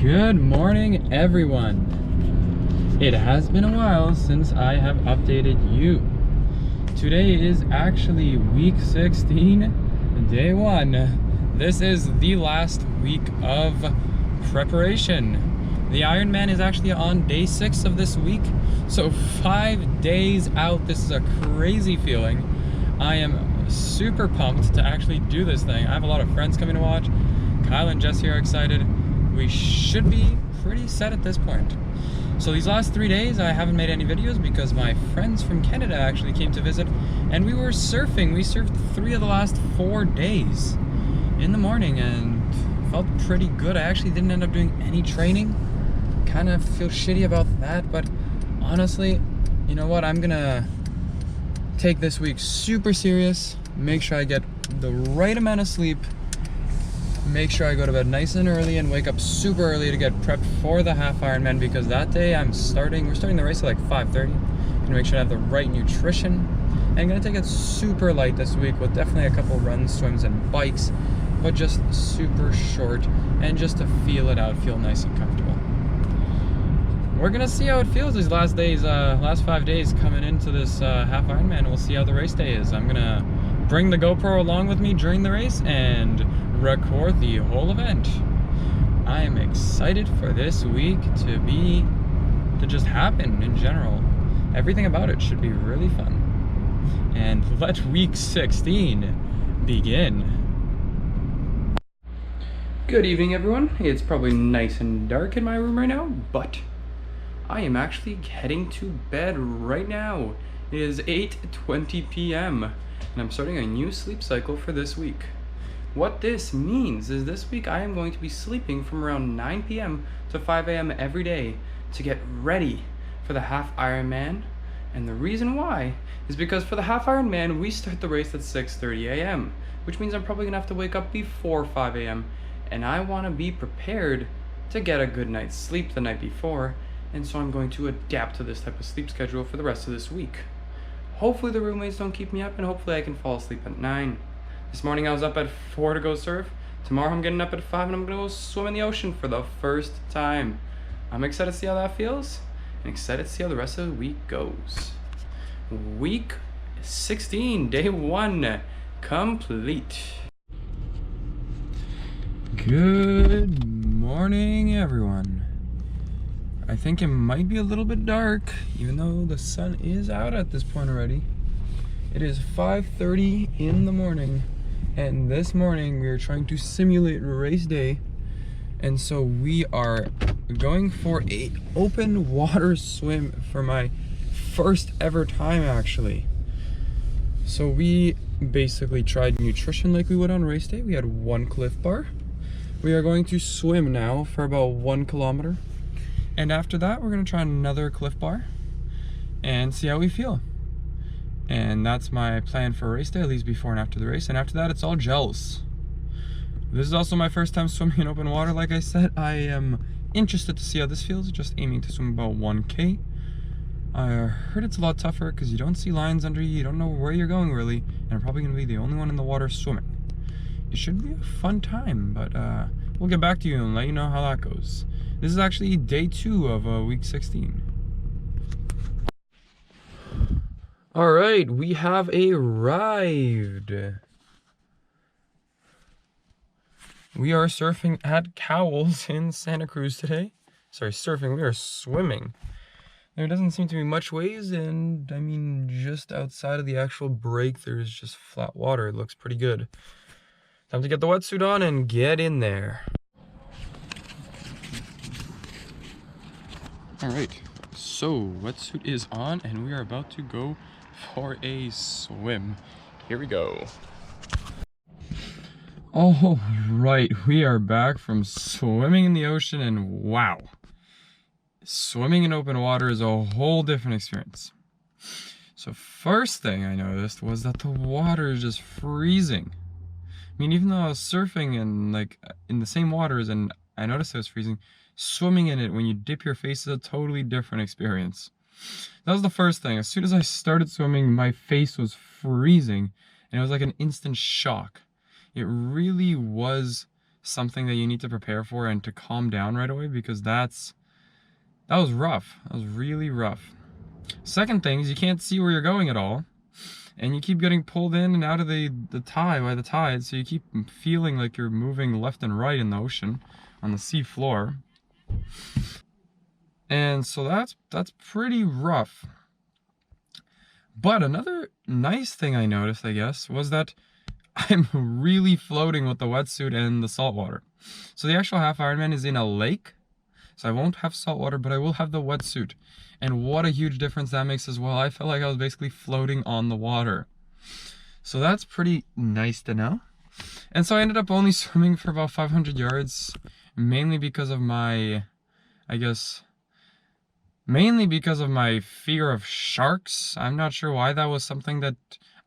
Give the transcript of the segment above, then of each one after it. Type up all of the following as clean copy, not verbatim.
Good morning, everyone. It has been a while since I have updated you. Today is actually week 16, day 1. This is the last week of preparation. The Ironman is actually on day 6 of this week, so 5 days out. This is a crazy feeling. I am super pumped to actually do this thing. I have a lot of friends coming to watch. Kyle and Jesse are excited. We should be pretty set at this point. So these last 3 days I haven't made any videos because my friends from Canada actually came to visit and we were surfing. We surfed 3 of the last 4 days in the morning and felt pretty good. I actually didn't end up doing any training. Kind of feel shitty about that, but honestly, you know what? I'm gonna take this week super serious, make sure I get the right amount of sleep, make sure I go to bed nice and early and wake up super early to get prepped for the half Ironman, because that day we're starting the race at like 5:30. Gonna make sure I have the right nutrition. And I'm gonna take it super light this week with definitely a couple runs, swims, and bikes, but just super short and just to feel it out, feel nice and comfortable. We're gonna see how it feels these last 5 days coming into this half Ironman. We'll see how the race day is. I'm gonna bring the GoPro along with me during the race and record the whole event. I am excited for this week to just happen in general. Everything about it should be really fun. And let week 16 begin. Good evening, everyone. It's probably nice and dark in my room right now, but I am actually heading to bed right now. It is 8:20 p.m. and I'm starting a new sleep cycle for this week. What this means is this week I am going to be sleeping from around 9 p.m. to 5 a.m. every day to get ready for the half Ironman. And the reason why is because for the half Ironman, we start the race at 6:30 a.m., which means I'm probably gonna have to wake up before 5 a.m. and I wanna be prepared to get a good night's sleep the night before. And so I'm going to adapt to this type of sleep schedule for the rest of this week. Hopefully the roommates don't keep me up and hopefully I can fall asleep at 9. This morning I was up at 4 to go surf. Tomorrow I'm getting up at 5 and I'm gonna go swim in the ocean for the first time. I'm excited to see how that feels and excited to see how the rest of the week goes. Week 16, day 1, complete. Good morning, everyone. I think it might be a little bit dark, even though the sun is out at this point already. It is 5:30 in the morning, and this morning we are trying to simulate race day, and so we are going for a open water swim for my first ever time, actually. So we basically tried nutrition like we would on race day. We had 1 Cliff Bar. We are going to swim now for about 1 kilometer. And after that, we're gonna try another Cliff Bar and see how we feel. And that's my plan for race day, at least before and after the race. And after that, it's all gels. This is also my first time swimming in open water. Like I said, I am interested to see how this feels, just aiming to swim about 1K. I heard it's a lot tougher because you don't see lines under you, you don't know where you're going really, and I'm probably gonna be the only one in the water swimming. It should be a fun time, but we'll get back to you and let you know how that goes. This is actually day 2 of week 16. All right, we have arrived. We are surfing at Cowell's in Santa Cruz today. Sorry, surfing, we are swimming. There doesn't seem to be much waves, and I mean, just outside of the actual break, there's just flat water. It looks pretty good. Time to get the wetsuit on and get in there. All right, so wetsuit is on and we are about to go for a swim. Here we go. All right, we are back from swimming in the ocean, and wow, swimming in open water is a whole different experience. So first thing I noticed was that the water is just freezing. I mean, even though I was surfing in the same waters and I noticed it was freezing, swimming in it when you dip your face is a totally different experience. That was the first thing. As soon as I started swimming, my face was freezing and it was like an instant shock. It really was something that you need to prepare for and to calm down right away, because that was rough. That was really rough. Second thing is you can't see where you're going at all, and you keep getting pulled in and out of the tide by the tide, so you keep feeling like you're moving left and right in the ocean on the sea floor. And so that's pretty rough. But another nice thing I noticed, I guess, was that I'm really floating with the wetsuit and the salt water. So the actual half Ironman is in a lake, so I won't have salt water, but I will have the wetsuit. And what a huge difference that makes as well. I felt like I was basically floating on the water. So that's pretty nice to know. And so I ended up only swimming for about 500 yards, mainly because of my, mainly because of my fear of sharks. I'm not sure why that was something that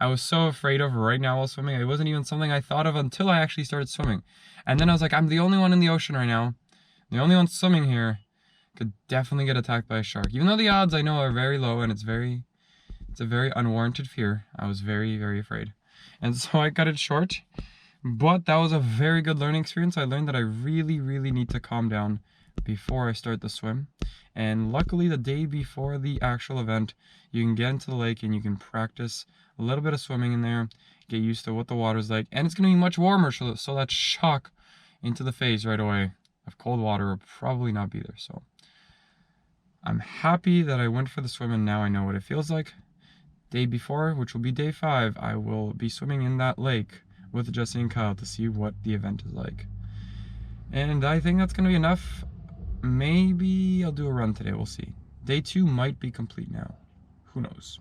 I was so afraid of right now while swimming. It wasn't even something I thought of until I actually started swimming. And then I was like, I'm the only one in the ocean right now. The only one swimming here. Could definitely get attacked by a shark. Even though the odds I know are very low, and it's a very unwarranted fear. I was very, very afraid. And so I cut it short. But that was a very good learning experience. I learned that I really, really need to calm down before I start the swim. And luckily the day before the actual event, you can get into the lake and you can practice a little bit of swimming in there, get used to what the water's like, and it's going to be much warmer, so that shock into the face right away of cold water will probably not be there. So I'm happy that I went for the swim, and now I know what it feels like. Day before, which will be day 5, I will be swimming in that lake with Jesse and Kyle to see what the event is like. And I think that's going to be enough. Maybe I'll do a run today, we'll see. Day 2 might be complete now. Who knows?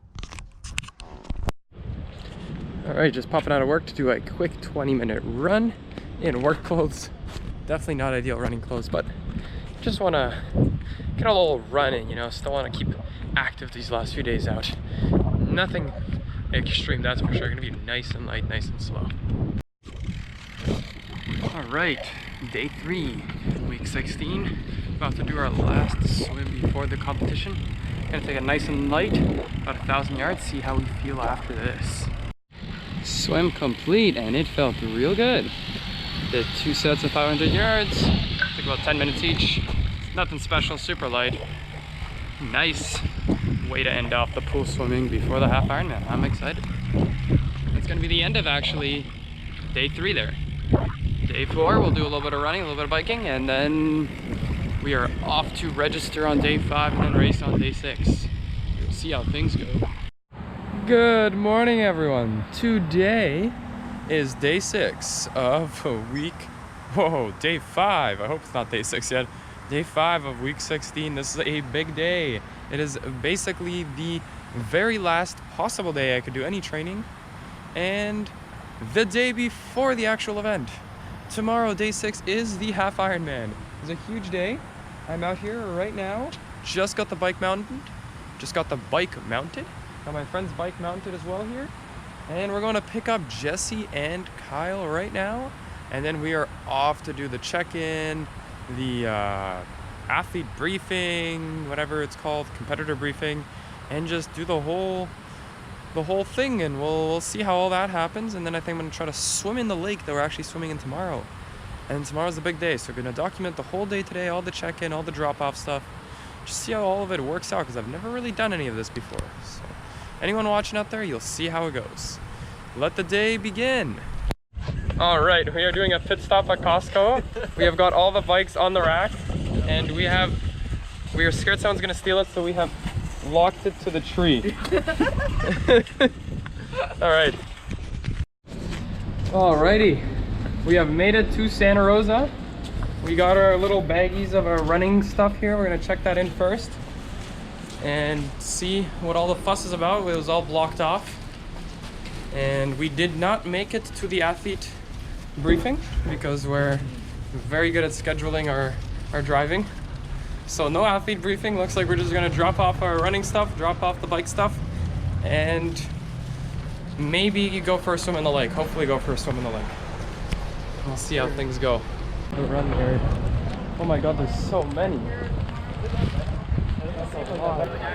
Alright, just popping out of work to do a quick 20-minute run in work clothes. Definitely not ideal running clothes, but just want to get a little run in, you know. Still want to keep active these last few days out. Nothing extreme, that's for sure. Gonna be nice and light, nice and slow. Alright, day 3, week 16. About to do our last swim before the competition. Gonna take it nice and light, about 1,000 yards, see how we feel after this. Swim complete, and it felt real good. Did 2 sets of 500 yards, took about 10 minutes each. Nothing special, super light. Nice way to end off the pool swimming before the half Ironman. I'm excited. It's gonna be the end of actually day 3 there. Day 4, we'll do a little bit of running, a little bit of biking, and then we are off to register on day 5 and then race on day 6. We'll see how things go. Good morning, everyone. Today is day 6 of week, day 5. I hope it's not day 6 yet. Day 5 of week 16. This is a big day. It is basically the very last possible day I could do any training, and the day before the actual event. Tomorrow, day 6, is the half Ironman. It's a huge day. I'm out here right now. Just got the bike mounted. Got my friend's bike mounted as well here. And we're going to pick up Jesse and Kyle right now. And then we are off to do the check-in, the athlete briefing, whatever it's called, competitor briefing, and just do the whole thing, and we'll see how all that happens. And then I think I'm going to try to swim in the lake that we're actually swimming in tomorrow. And tomorrow's the big day, so we're going to document the whole day today, all the check-in, all the drop-off stuff, just see how all of it works out, because I've never really done any of this before. So anyone watching out there, you'll see how it goes. Let the day begin. All right, we are doing a pit stop at Costco. We have got all the bikes on the rack, and we are scared someone's gonna steal it, so we have locked it to the tree. All right. Alrighty, we have made it to Santa Rosa. We got our little baggies of our running stuff here. We're gonna check that in first and see what all the fuss is about. It was all blocked off. And we did not make it to the athlete briefing because we're very good at scheduling our driving. So no athlete briefing. Looks like we're just gonna drop off our running stuff, drop off the bike stuff, and maybe go for a swim in the lake. Hopefully go for a swim in the lake. We'll see how things go. The run there. Oh my god, there's so many.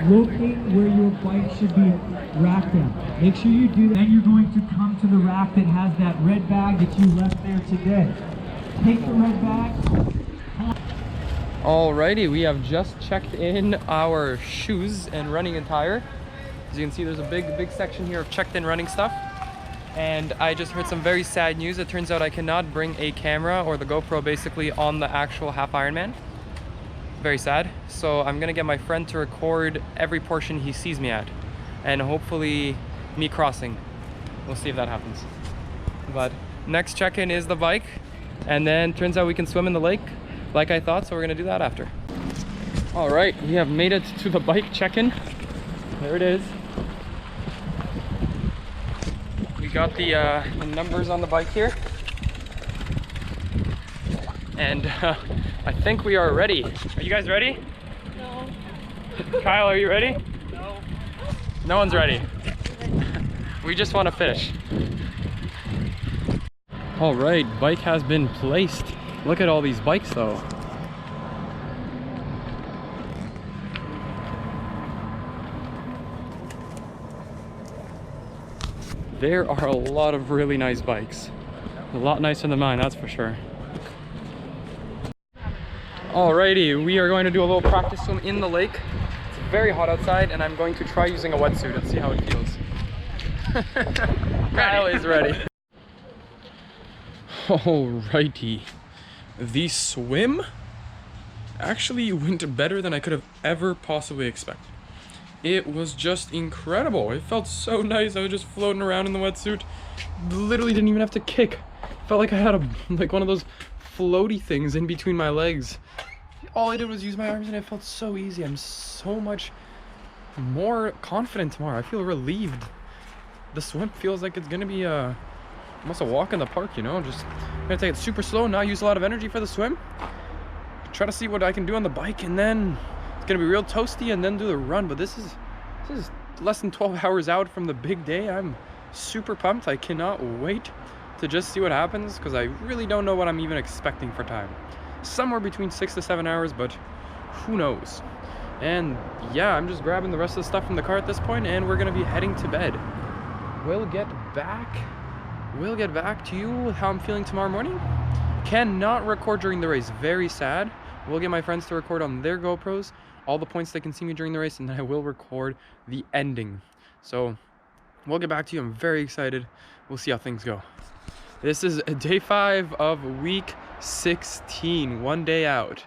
Locate where your bike should be racked at. Make sure you do that. Then you're going to come to the rack that has that red bag that you left there today. Take the red bag. Alrighty, we have just checked in our shoes and running attire. As you can see, there's a big section here of checked in running stuff. And I just heard some very sad news. It turns out I cannot bring a camera or the GoPro basically on the actual half Ironman. Very sad. So I'm gonna get my friend to record every portion he sees me at. And hopefully me crossing. We'll see if that happens. But next check-in is the bike. And then turns out we can swim in the lake like I thought, so we're gonna do that after. All right, we have made it to the bike check-in. There it is. We got the numbers on the bike here. And I think we are ready. Are you guys ready? No. Kyle, are you ready? No. No one's ready. We just want to finish. All right, bike has been placed. Look at all these bikes though. There are a lot of really nice bikes. A lot nicer than mine, that's for sure. Alrighty, we are going to do a little practice swim in the lake. It's very hot outside and I'm going to try using a wetsuit and see how it feels. Kyle is ready. Alrighty. The swim actually went better than I could have ever possibly expected. It was just incredible. It felt so nice. I was just floating around in the wetsuit. Literally didn't even have to kick. Felt like I had like one of those floaty things in between my legs. All I did was use my arms and it felt so easy. I'm so much more confident tomorrow. I feel relieved. The swim feels like it's gonna be almost a walk in the park, you know? Just gonna take it super slow, not use a lot of energy for the swim. Try to see what I can do on the bike, and then it's gonna be real toasty and then do the run. But this is less than 12 hours out from the big day. I'm super pumped. I cannot wait to just see what happens, because I really don't know what I'm even expecting for time. Somewhere between 6 to 7 hours, but who knows. And yeah, I'm just grabbing the rest of the stuff from the car at this point, and we're gonna be heading to bed. We'll get back to you with how I'm feeling tomorrow morning. Cannot record during the race, very sad. We'll get my friends to record on their GoPros all the points they can see me during the race, and then I will record the ending. So we'll get back to you. I'm very excited. We'll see how things go. This is day 5 of week 16, one day out.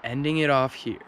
Ending it off here.